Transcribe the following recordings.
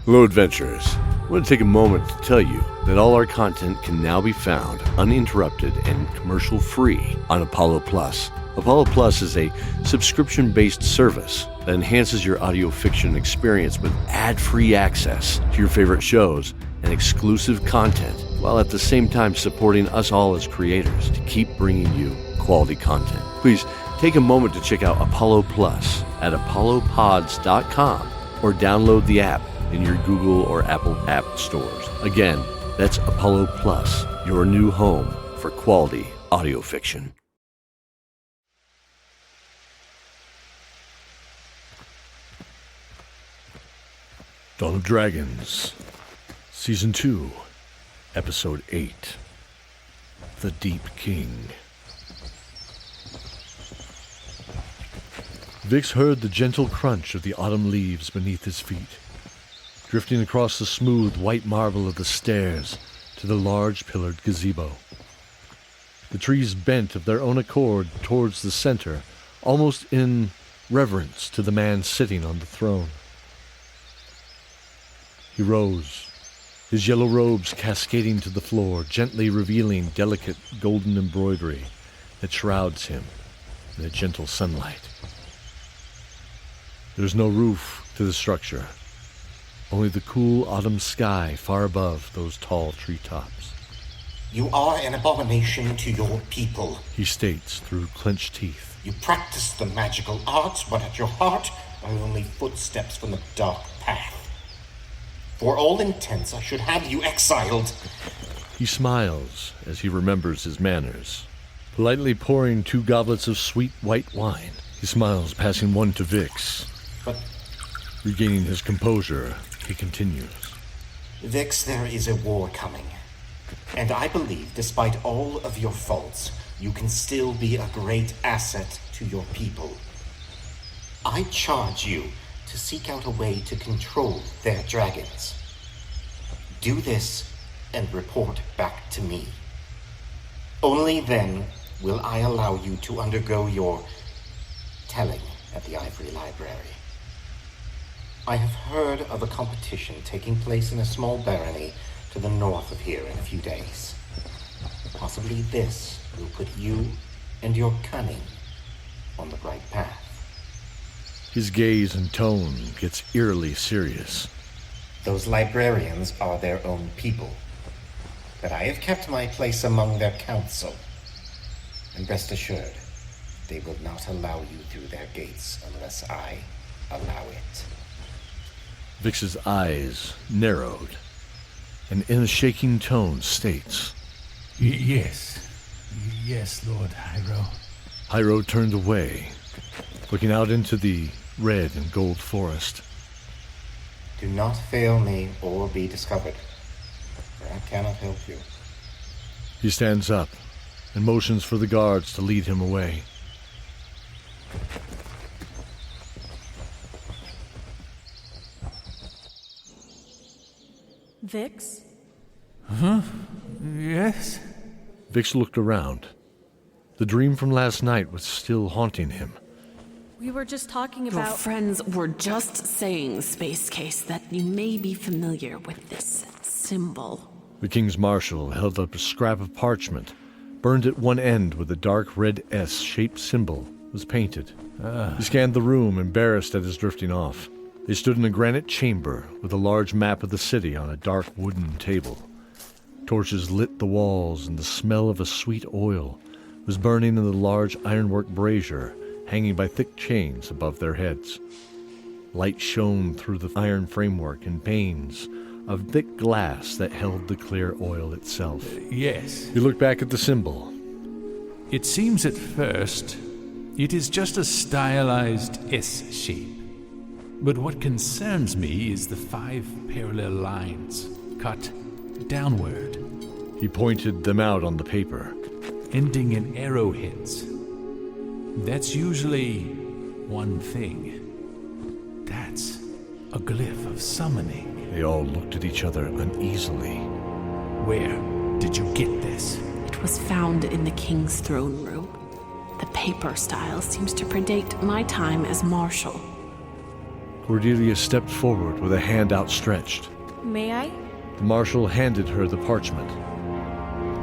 Hello, adventurers. I want to take a moment to tell you that all our content can now be found uninterrupted and commercial-free on Apollo Plus. Apollo Plus is a subscription-based service that enhances your audio fiction experience with ad-free access to your favorite shows and exclusive content, while at the same time supporting us all as creators to keep bringing you quality content. Please take a moment to check out Apollo Plus at apollopods.com or download the app in your Google or Apple app stores. Again, that's Apollo Plus, your new home for quality audio fiction. Dawn of Dragons, Season 2, Episode 8, The Deep King. Vix heard the gentle crunch of the autumn leaves beneath his feet, drifting across the smooth white marble of the stairs to the large pillared gazebo. The trees bent of their own accord towards the center, almost in reverence to the man sitting on the throne. He rose, his yellow robes cascading to the floor, gently revealing delicate golden embroidery that shrouds him in the gentle sunlight. There's no roof to the structure, only the cool autumn sky far above those tall treetops. You are an abomination to your people, he states through clenched teeth. You practice the magical arts, but at your heart are only footsteps from the dark path. For all intents, I should have you exiled. He smiles as he remembers his manners, politely pouring 2 goblets of sweet white wine. He smiles, passing one to Vix. But regaining his composure, he continues. Vix, there is a war coming. And I believe, despite all of your faults, you can still be a great asset to your people. I charge you to seek out a way to control their dragons. Do this and report back to me. Only then will I allow you to undergo your telling at the Ivory Library. I have heard of a competition taking place in a small barony to the north of here in a few days. Possibly this will put you and your cunning on the right path. His gaze and tone gets eerily serious. Those librarians are their own people, but I have kept my place among their council. And rest assured, they will not allow you through their gates unless I allow it. Vix's eyes narrowed, and in a shaking tone states, Yes, Lord Hyro. Hyro turned away, looking out into the red and gold forest. Do not fail me or be discovered, for I cannot help you. He stands up and motions for the guards to lead him away. Vix? Huh? Yes? Vix looked around. The dream from last night was still haunting him. We were just talking Your about... friends were just saying, Space Case, that you may be familiar with this symbol. The King's Marshal held up a scrap of parchment, burned at one end with a dark red S-shaped symbol was painted. He scanned the room, embarrassed at his drifting off. They stood in a granite chamber with a large map of the city on a dark wooden table. Torches lit the walls, and the smell of a sweet oil was burning in the large ironwork brazier hanging by thick chains above their heads. Light shone through the iron framework and panes of thick glass that held the clear oil itself. Yes. He looked back at the symbol. It seems at first it is just a stylized S shape. But what concerns me is the 5 parallel lines cut downward. He pointed them out on the paper. Ending in arrowheads. That's usually one thing. That's a glyph of summoning. They all looked at each other uneasily. Where did you get this? It was found in the King's throne room. The paper style seems to predate my time as Marshal. Cordelia stepped forward with a hand outstretched. May I? The marshal handed her the parchment.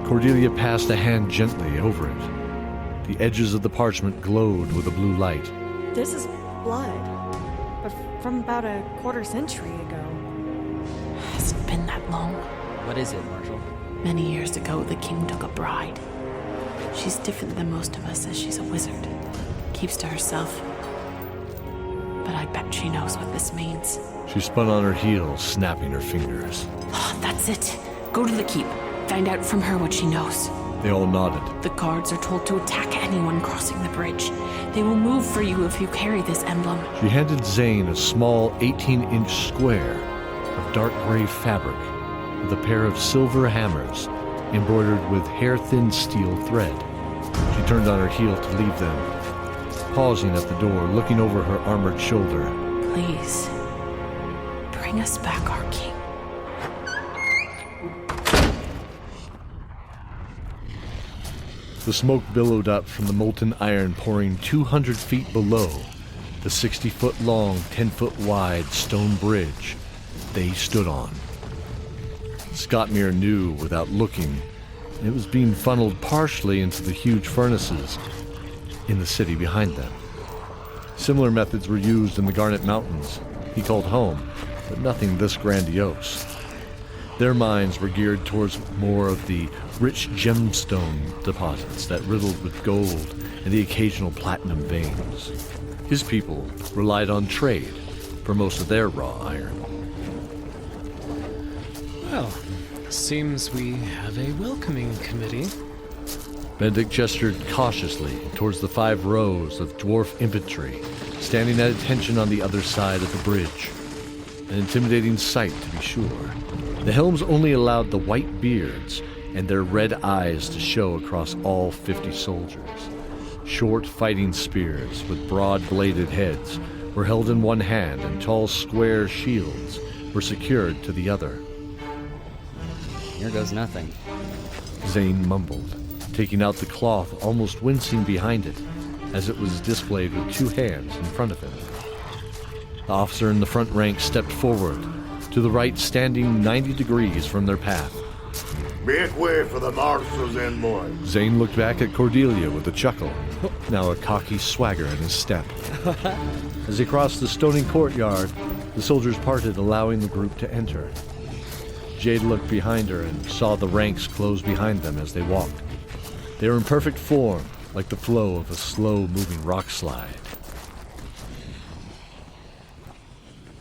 Cordelia passed a hand gently over it. The edges of the parchment glowed with a blue light. This is blood, but from about a quarter century ago. Has it been that long? What is it, Marshal? Many years ago, the king took a bride. She's different than most of us as she's a wizard. Keeps to herself. But I bet she knows what this means. She spun on her heels, snapping her fingers. Oh, that's it. Go to the keep. Find out from her what she knows. They all nodded. The guards are told to attack anyone crossing the bridge. They will move for you if you carry this emblem. She handed ZANE a small 18-inch square of dark gray fabric with a pair of silver hammers embroidered with hair-thin steel thread. She turned on her heel to leave them, pausing at the door, looking over her armored shoulder. Please, bring us back our king. The smoke billowed up from the molten iron pouring 200 feet below the 60-foot-long, 10-foot-wide stone bridge they stood on. SKOTMIR knew without looking it was being funneled partially into the huge furnaces in the city behind them. Similar methods were used in the Garnet Mountains, he called home, but nothing this grandiose. Their minds were geared towards more of the rich gemstone deposits that riddled with gold and the occasional platinum veins. His people relied on trade for most of their raw iron. Well, seems we have a welcoming committee. Benedict gestured cautiously towards the 5 rows of dwarf infantry standing at attention on the other side of the bridge. An intimidating sight, to be sure. The helms only allowed the white beards and their red eyes to show across all 50 soldiers. Short fighting spears with broad-bladed heads were held in one hand, and tall square shields were secured to the other. Here goes nothing. ZANE mumbled, taking out the cloth, almost wincing behind it, as it was displayed with 2 hands in front of him. The officer in the front rank stepped forward, to the right standing 90 degrees from their path. Make way for the marshal's envoy. ZANE looked back at Cordelia with a chuckle, now a cocky swagger in his step. As they crossed the stony courtyard, the soldiers parted, allowing the group to enter. Jade looked behind her and saw the ranks close behind them as they walked. They were in perfect form, like the flow of a slow-moving rock slide.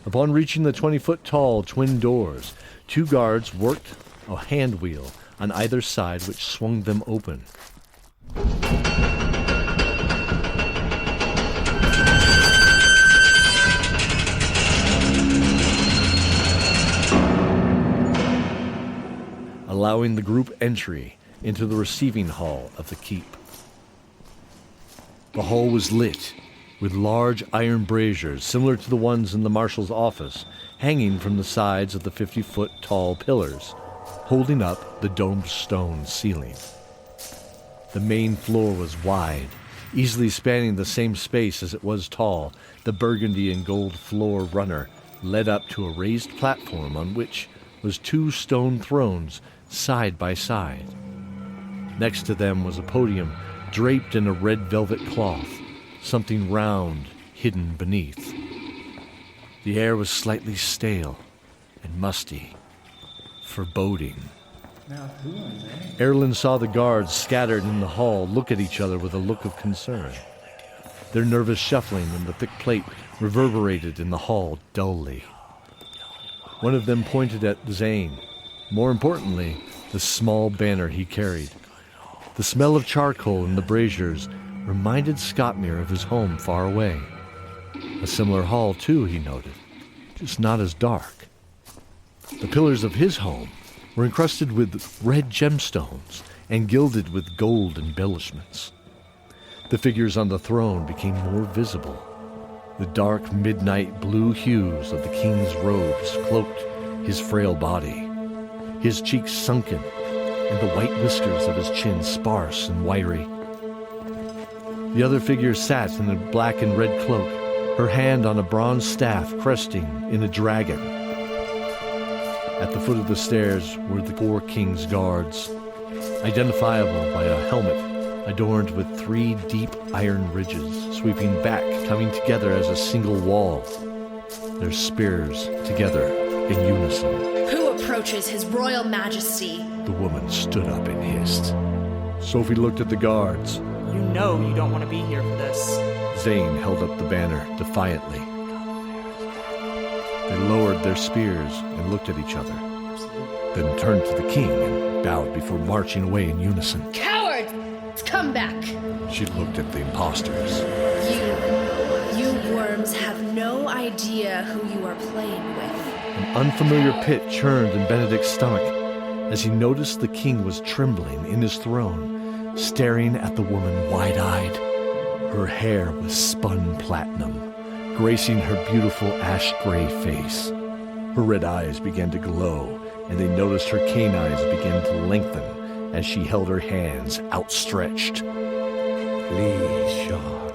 Upon reaching the 20-foot-tall twin doors, 2 guards worked a hand wheel on either side which swung them open. Allowing the group entry into the receiving hall of the keep. The hall was lit with large iron braziers similar to the ones in the marshal's office, hanging from the sides of the 50-foot-tall pillars, holding up the domed stone ceiling. The main floor was wide, easily spanning the same space as it was tall. The burgundy and gold floor runner led up to a raised platform on which was 2 stone thrones side by side. Next to them was a podium draped in a red velvet cloth, something round hidden beneath. The air was slightly stale and musty, foreboding. ERALIN saw the guards scattered in the hall look at each other with a look of concern. Their nervous shuffling and the thick plate reverberated in the hall dully. One of them pointed at ZANE. More importantly, the small banner he carried. The smell of charcoal in the braziers reminded SKOTMIR of his home far away. A similar hall, too, he noted, just not as dark. The pillars of his home were encrusted with red gemstones and gilded with gold embellishments. The figures on the throne became more visible. The dark midnight blue hues of the king's robes cloaked his frail body, his cheeks sunken, and the white whiskers of his chin sparse and wiry. The other figures sat in a black and red cloak, her hand on a bronze staff cresting in a dragon. At the foot of the stairs were the 4 king's guards, identifiable by a helmet adorned with 3 deep iron ridges, sweeping back, coming together as a single wall, their spears together in unison. Who approaches His Royal Majesty? The woman stood up and hissed. Sophie looked at the guards. You know you don't want to be here for this. ZANE held up the banner defiantly. They lowered their spears and looked at each other, then turned to the king and bowed before marching away in unison. Cowards! Come back! She looked at the imposters. You worms have no idea who you are playing with. An unfamiliar pit churned in Benedict's stomach as he noticed the king was trembling in his throne, staring at the woman wide-eyed. Her hair was spun platinum, gracing her beautiful ash-gray face. Her red eyes began to glow, and they noticed her canines began to lengthen as she held her hands outstretched. Please, SHAR.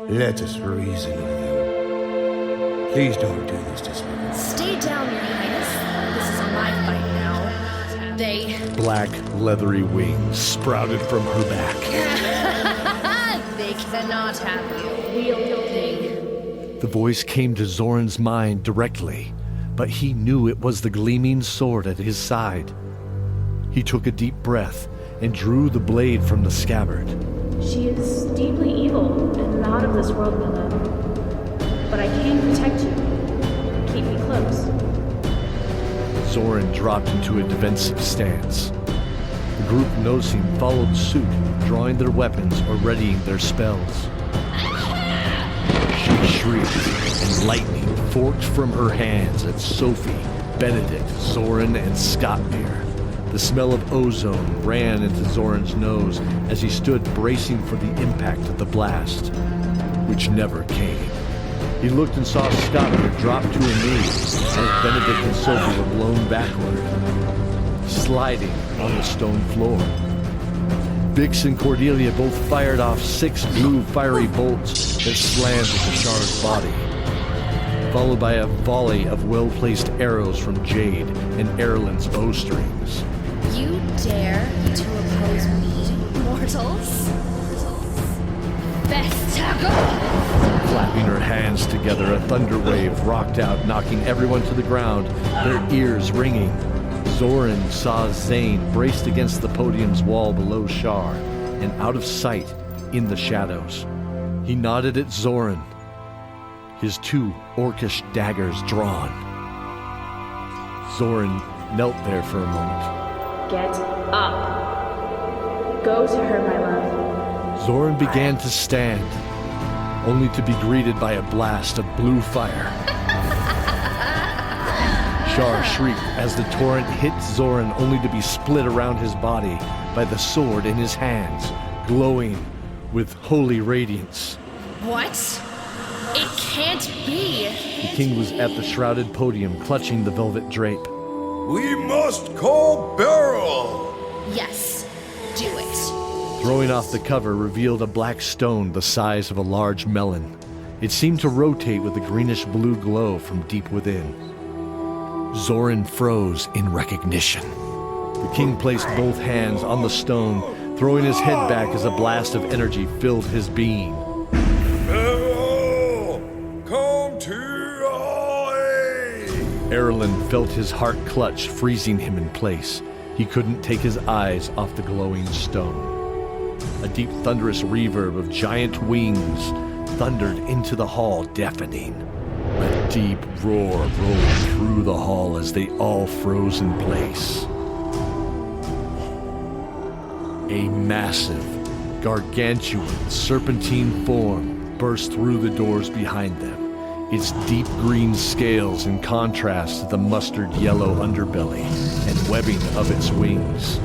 Let us reason with them. Please don't do this to Spirit. Stay down, Your Highness. This is my fight now. Black, leathery wings sprouted from her back. They cannot have you. Wielding. The voice came to Zorin's mind directly, but he knew it was the gleaming sword at his side. He took a deep breath and drew the blade from the scabbard. She is deeply evil and not of this world, Munoz. But I can protect you. Keep me close. Zorin dropped into a defensive stance. The group noticing followed suit, drawing their weapons or readying their spells. She shrieked, and lightning forked from her hands at Sophie, Benedict, Zorin, and SKOTMIR. The smell of ozone ran into Zorin's nose as he stood bracing for the impact of the blast, which never came. He looked and saw SKOTMIR drop to her knees as Benedict and Sophie were blown backward, sliding on the stone floor. Vix and Cordelia both fired off 6 blue fiery bolts that slammed into SHAR's body, followed by a volley of well-placed arrows from JADE and ERALIN's bowstrings. You dare to oppose me, mortals? Flapping her hands together, a thunder wave rocked out, knocking everyone to the ground, their ears ringing. Zorin saw ZANE braced against the podium's wall below SHAR and out of sight in the shadows. He nodded at Zorin, his 2 orcish daggers drawn. Zorin knelt there for a moment. Get up. Go to her, my love. Zorin began to stand, only to be greeted by a blast of blue fire. SHAR shrieked as the torrent hit Zorin, only to be split around his body by the sword in his hands, glowing with holy radiance. What? It can't be. The king was at the shrouded podium, clutching the velvet drape. We must call Beryl! Yes, do it. Throwing off the cover revealed a black stone the size of a large melon. It seemed to rotate with a greenish-blue glow from deep within. Zorin froze in recognition. The king placed both hands on the stone, throwing his head back as a blast of energy filled his being. Beryl! Come to our aid! ERALIN felt his heart clutch, freezing him in place. He couldn't take his eyes off the glowing stone. A deep thunderous reverb of giant wings thundered into the hall, deafening. A deep roar rolled through the hall as they all froze in place. A massive, gargantuan, serpentine form burst through the doors behind them, its deep green scales in contrast to the mustard yellow underbelly and webbing of its wings.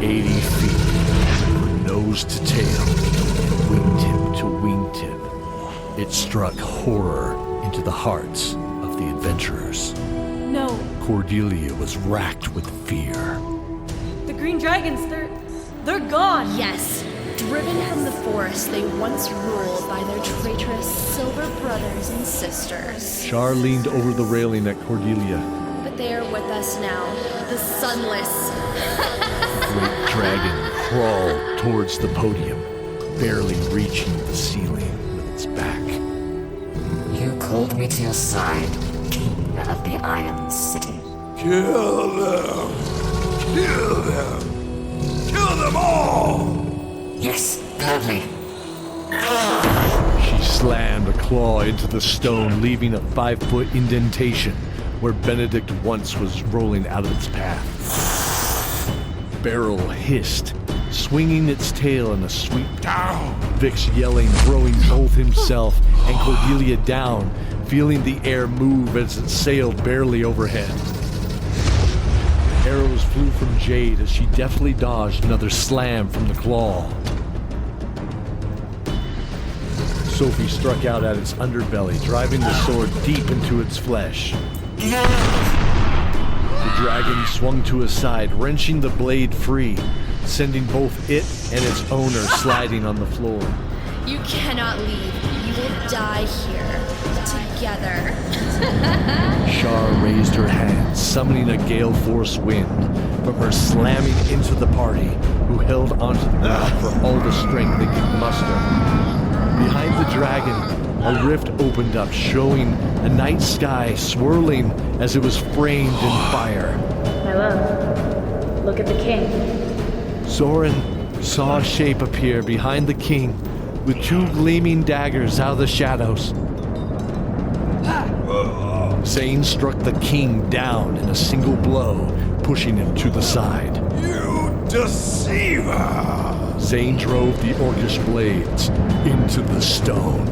80 feet, from nose to tail, wingtip to wingtip, it struck horror into the hearts of the adventurers. No, Cordelia was racked with fear. the green dragons, they're gone. Yes, Driven from the forest they once ruled by their traitorous silver brothers and sisters. SHAR leaned over the railing at Cordelia. But they are with us now, the Sunless. Great dragon crawled towards the podium, barely reaching the ceiling with its back. You called me to your side, King of the Iron City. Kill them! Kill them! Kill them all! Yes, gladly. She slammed a claw into the stone, leaving a 5-foot indentation where Benedict once was rolling out of its path. Barrel hissed, swinging its tail in a sweep down. Vix yelling, throwing both himself and Cordelia down, feeling the air move as it sailed barely overhead. Arrows flew from Jade as she deftly dodged another slam from the claw. Sophie struck out at its underbelly, driving the sword deep into its flesh. The dragon swung to his side, wrenching the blade free, sending both it and its owner sliding on the floor. You cannot leave. You will die here, together. SHAR raised her hand, summoning a gale force wind from her slamming into the party, who held onto the ground for all the strength they could muster. Behind the dragon, a rift opened up, showing a night sky swirling as it was framed in fire. My love, look at the king. ZORIN saw a shape appear behind the king with 2 gleaming daggers out of the shadows. ZANE struck the king down in a single blow, pushing him to the side. You deceiver! ZANE drove the orcish blades into the stone.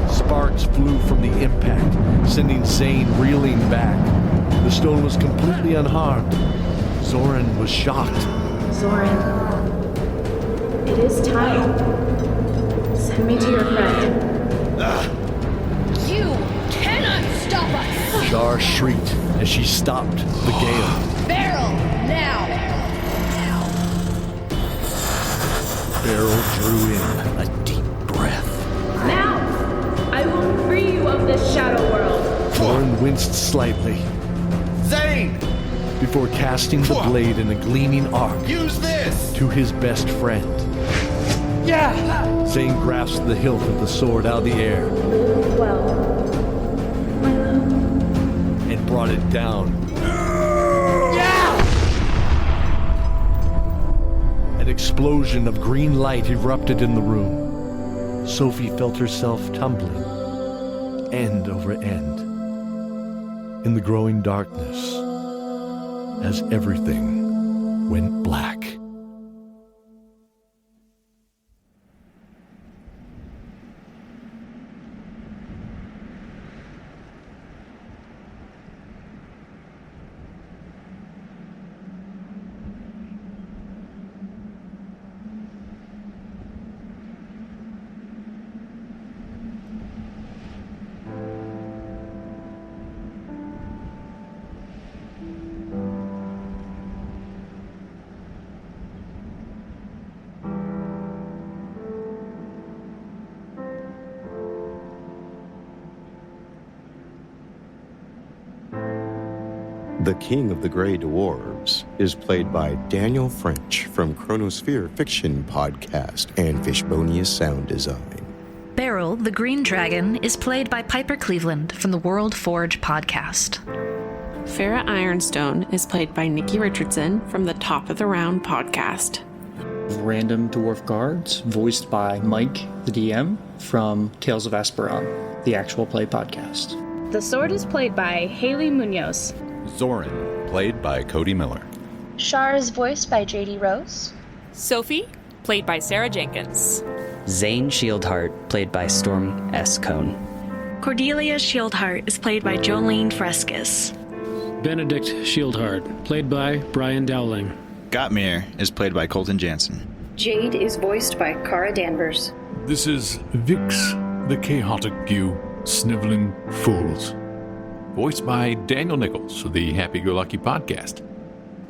Sparks flew from the impact, sending ZANE reeling back. The stone was completely unharmed. ZORIN was shocked. ZORIN, it is time. Send me to your friend. You cannot stop us! SHAR shrieked as she stopped the gale. Barrel, now! Barrel drew in a deep breath. Now! I will free you of this shadow world. ZORIN winced slightly. ZANE! Before casting the blade in a gleaming arc. Use this! To his best friend. Yeah! ZANE grasped the hilt of the sword out of the air. Well, my love. And brought it down. An explosion of green light erupted in the room. Sophie felt herself tumbling, end over end, in the growing darkness, as everything went black. The King of the Grey Dwarves is played by Daniel French from Chronosphere Fiction Podcast and Fishbonius Sound Design. Beryl, the Green Dragon, is played by Piper Cleveland from the World Forge Podcast. Farrah Ironstone is played by Nikki Richardson from the Top of the Round Podcast. Random Dwarf Guards, voiced by Mike, the DM, from Tales of Asperon, the actual play podcast. The sword is played by Haley Munoz. ZORIN, played by Cody Miller. SHAR is voiced by J.D. Rose. Sophie, played by Sarah Jenkins. Zane Shieldheart, played by Storm S. Cone. Cordelia Shieldheart is played by Joleen Fresquez. Benedict Shieldheart, played by Brian Dowling. SKOTMIR is played by Colten Jannssen. Jade is voiced by Cara Danvers. This is Vix, the chaotic you sniveling fools. Voiced by Daniel Nichols of the Happy-Go-Lucky Podcast.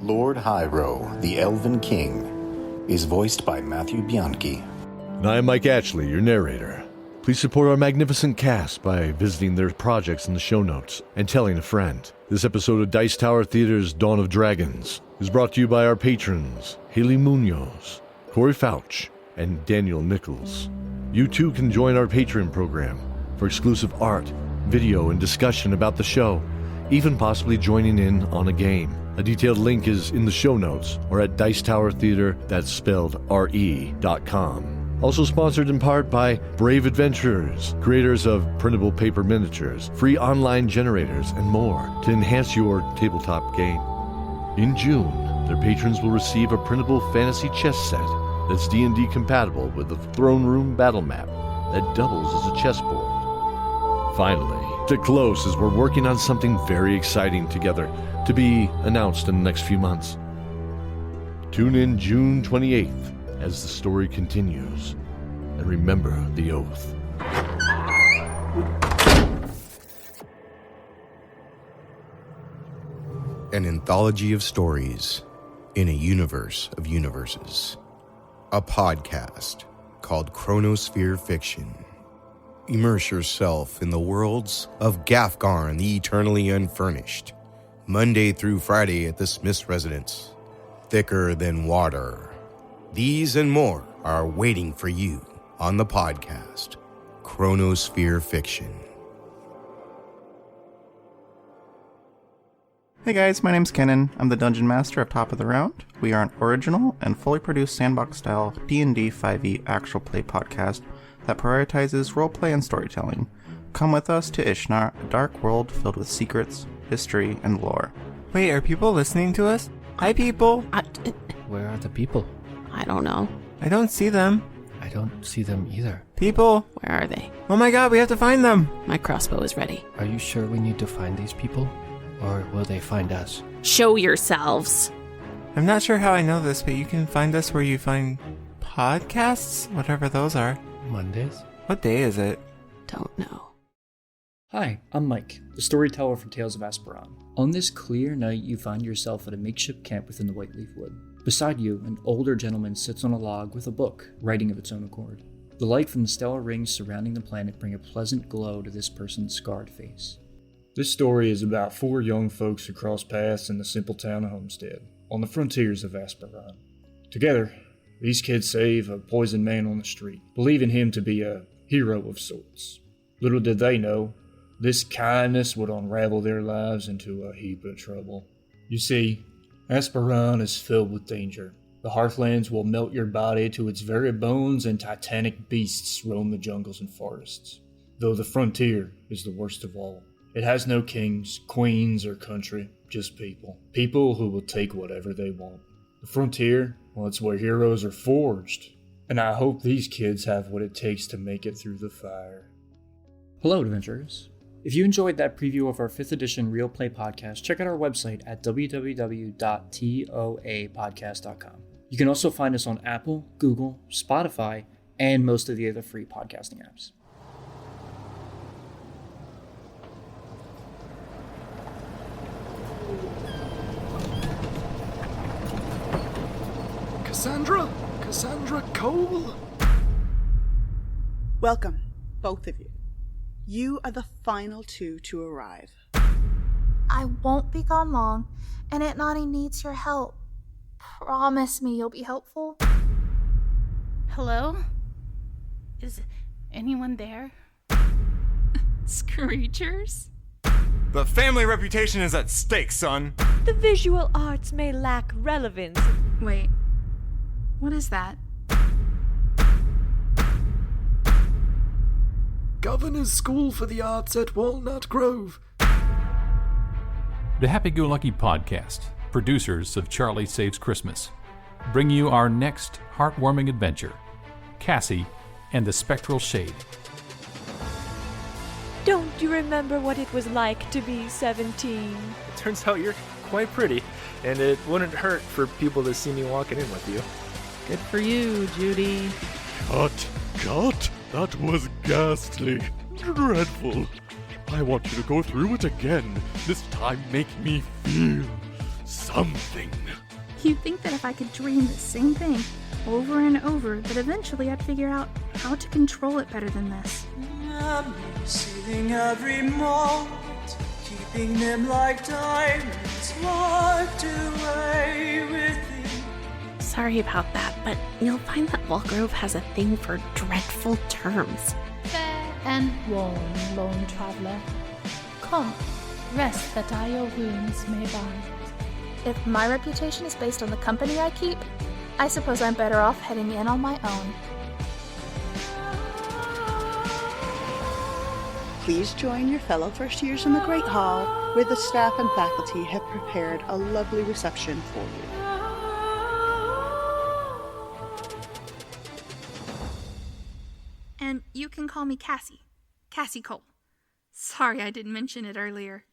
Lord Hyro, the Elven King, is voiced by Matthew Bianchi. And I am Mike Atchley, your narrator. Please support our magnificent cast by visiting their projects in the show notes and telling a friend. This episode of Dice Tower Theater's Dawn of Dragons is brought to you by our patrons, Haley Munoz, Corey Phautch, and Daniel Nichols. You too can join our Patreon program for exclusive art, video, and discussion about the show, even possibly joining in on a game. A detailed link is in the show notes or at Dice Tower Theater, that's spelled RE.com. Also sponsored in part by Brave Adventurers, creators of printable paper miniatures, free online generators, and more to enhance your tabletop game. In June, their patrons will receive a printable fantasy chess set that's D&D compatible with a throne room battle map that doubles as a chessboard. Finally, to close as we're working on something very exciting together to be announced in the next few months. Tune in June 28th as the story continues, and remember the oath. An anthology of stories in a universe of universes. A podcast called Chronosphere Fiction. Immerse yourself in the worlds of Gafgarn the Eternally Unfurnished. Monday through Friday at the Smith's residence. Thicker than water. These and more are waiting for you on the podcast, Chronosphere Fiction. Hey guys, my name's Kenan. I'm the Dungeon Master of Top of the Round. We are an original and fully produced sandbox-style D&D 5e actual play podcast that prioritizes roleplay and storytelling. Come with us to Ishnar, a dark world filled with secrets, history, and lore. Wait, are people listening to us? Hi, people! Where are the people? I don't know. I don't see them. I don't see them either. People! Where are they? Oh my god, we have to find them! My crossbow is ready. Are you sure we need to find these people? Or will they find us? Show yourselves! I'm not sure how I know this, but you can find us where you find podcasts? Whatever those are. Mondays? What day is it? Don't know. Hi, I'm Mike, the storyteller from Tales of Asperon. On this clear night, you find yourself at a makeshift camp within the Whiteleaf Wood. Beside you, an older gentleman sits on a log with a book, writing of its own accord. The light from the stellar rings surrounding the planet bring a pleasant glow to this person's scarred face. This story is about 4 young folks who cross paths in the simple town of Homestead, on the frontiers of Asperon. Together, these kids save a poisoned man on the street, believing him to be a hero of sorts. Little did they know, this kindness would unravel their lives into a heap of trouble. You see, Asperon is filled with danger. The Hearthlands will melt your body to its very bones, and titanic beasts roam the jungles and forests. Though the frontier is the worst of all. It has no kings, queens, or country, just people. People who will take whatever they want. The frontier, well, it's where heroes are forged. And I hope these kids have what it takes to make it through the fire. Hello, adventurers. If you enjoyed that preview of our 5th edition Real Play podcast, check out our website at www.toapodcast.com. You can also find us on Apple, Google, Spotify, and most of the other free podcasting apps. Cassandra Cole? Welcome, both of you. You are the final 2 to arrive. I won't be gone long, and Aunt Naughty needs your help. Promise me you'll be helpful. Hello? Is anyone there? Screechers? The family reputation is at stake, son. The visual arts may lack relevance. Wait, what is that? Governor's School for the Arts at Walnut Grove. The Happy-Go-Lucky Podcast, producers of Charlie Saves Christmas, bring you our next heartwarming adventure, Cassie and the Spectral Shade. Don't you remember what it was like to be 17? It turns out you're quite pretty, and it wouldn't hurt for people to see me walking in with you. Good for you, Judy. Cut! That was ghastly. Dreadful. I want you to go through it again. This time make me feel something. You'd think that if I could dream the same thing over and over, that eventually I'd figure out how to control it better than this. I'm saving every moment, keeping them like diamonds locked away within. Sorry about that, but you'll find that Walgrove has a thing for dreadful terms. Fair and warm, lone traveler. Come, rest that I your wounds may bind. If my reputation is based on the company I keep, I suppose I'm better off heading in on my own. Please join your fellow first years in the Great Hall, where the staff and faculty have prepared a lovely reception for you. And you can call me Cassie. Cassie Cole. Sorry I didn't mention it earlier.